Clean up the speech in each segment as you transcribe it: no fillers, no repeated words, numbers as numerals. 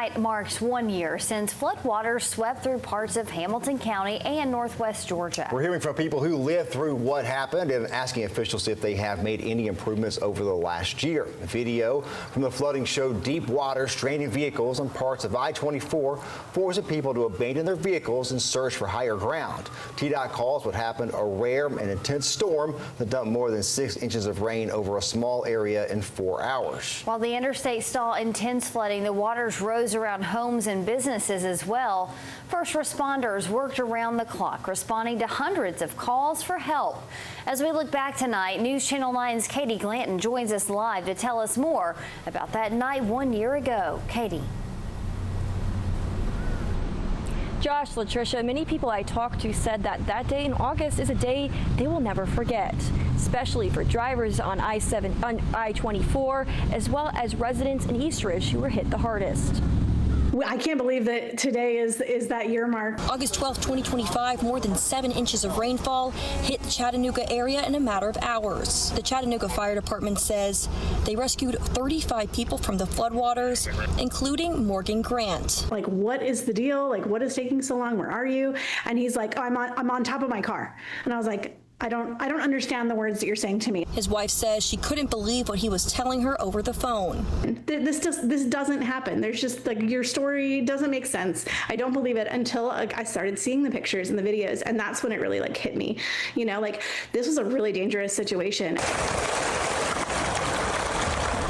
Tonight marks 1 year since floodwaters swept through parts of Hamilton County and northwest Georgia. We're hearing from people who lived through what happened and asking officials if they have made any improvements over the last year. The video from the flooding showed deep water straining vehicles on parts of I-24, forcing people to abandon their vehicles and search for higher ground. TDOT calls what happened a rare and intense storm that dumped more than 6 inches of rain over a small area in 4 hours. While the interstate saw intense flooding, the waters rose around homes and businesses as well. First responders worked around the clock, responding to hundreds of calls for help. As we look back tonight, News Channel 9's Katie Glanton joins us live to tell us more about that night 1 year ago. Katie. Josh, Latricia, many people I talked to said that day in August is a day they will never forget, especially for drivers on I-24, as well as residents in Eastridge who were hit the hardest. I can't believe that today is that year mark. August 12, 2025, more than 7 inches of rainfall hit the Chattanooga area in a matter of hours. The Chattanooga Fire Department says they rescued 35 people from the floodwaters, including Morgan Grant. Like, what is the deal? Like, what is taking so long? Where are you? And he's like, oh, I'm on top of my car. And I was like, I don't understand the words that you're saying to me. His wife says she couldn't believe what he was telling her over the phone. This doesn't happen. There's just like, your story doesn't make sense. I don't believe it until I started seeing the pictures and the videos, and that's when it really like hit me. You know, like, this was a really dangerous situation.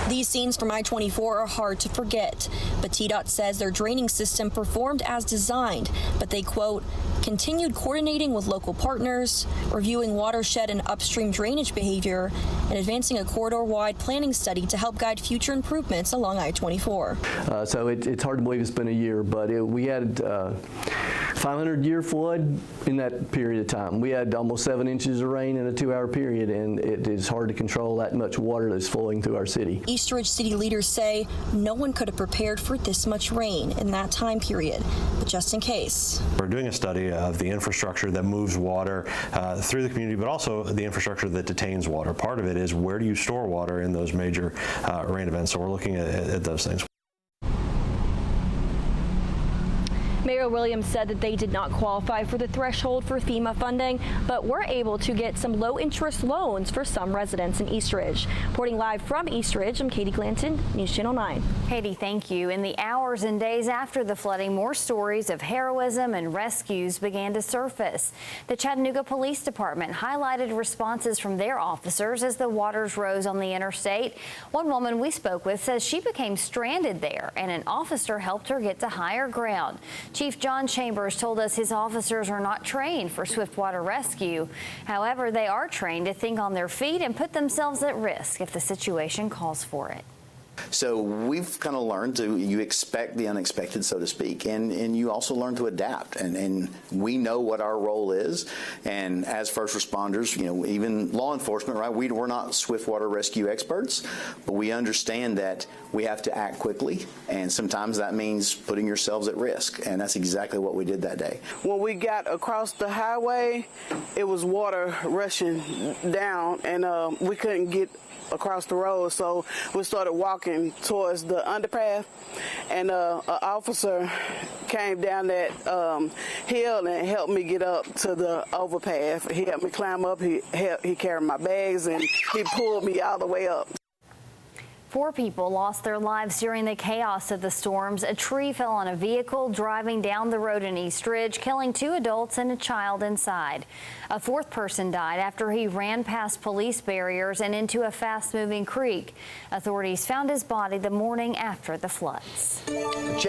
These scenes from I-24 are hard to forget, but TDOT says their draining system performed as designed, but they, quote, continued coordinating with local partners, reviewing watershed and upstream drainage behavior, and advancing a corridor-wide planning study to help guide future improvements along I-24. So it's hard to believe it's been a year, but we had 500-year flood in that period of time. We had almost 7 inches of rain in a 2-hour period, and it is hard to control that much water that's flowing through our city. Eastridge city leaders say no one could have prepared for this much rain in that time period, but just in case. We're doing a study of the infrastructure that moves water through the community, but also the infrastructure that detains water. Part of it is, where do you store water in those major rain events? So we're looking at those things. Mayor Williams said that they did not qualify for the threshold for FEMA funding, but were able to get some low-interest loans for some residents in Eastridge. Reporting live from Eastridge, I'm Katie Glanton, News Channel 9. Katie, thank you. In the hours and days after the flooding, more stories of heroism and rescues began to surface. The Chattanooga Police Department highlighted responses from their officers as the waters rose on the interstate. One woman we spoke with says she became stranded there, and an officer helped her get to higher ground. Chief John Chambers told us his officers are not trained for swiftwater rescue. However, they are trained to think on their feet and put themselves at risk if the situation calls for it. So we've kind of learned you expect the unexpected, so to speak, and you also learn to adapt. And we know what our role is. And as first responders, you know, even law enforcement, right? We're not swiftwater rescue experts, but we understand that we have to act quickly, and sometimes that means putting yourselves at risk. And that's exactly what we did that day. When we got across the highway, it was water rushing down, and we couldn't get across the road, so we started walking towards the underpass, and an officer came down that hill and helped me get up to the overpass. He helped me climb up, he carried my bags, and he pulled me all the way up. 4 people lost their lives during the chaos of the storms. A tree fell on a vehicle driving down the road in Eastridge, killing 2 adults and a child inside. A 4th person died after he ran past police barriers and into a fast-moving creek. Authorities found his body the morning after the floods.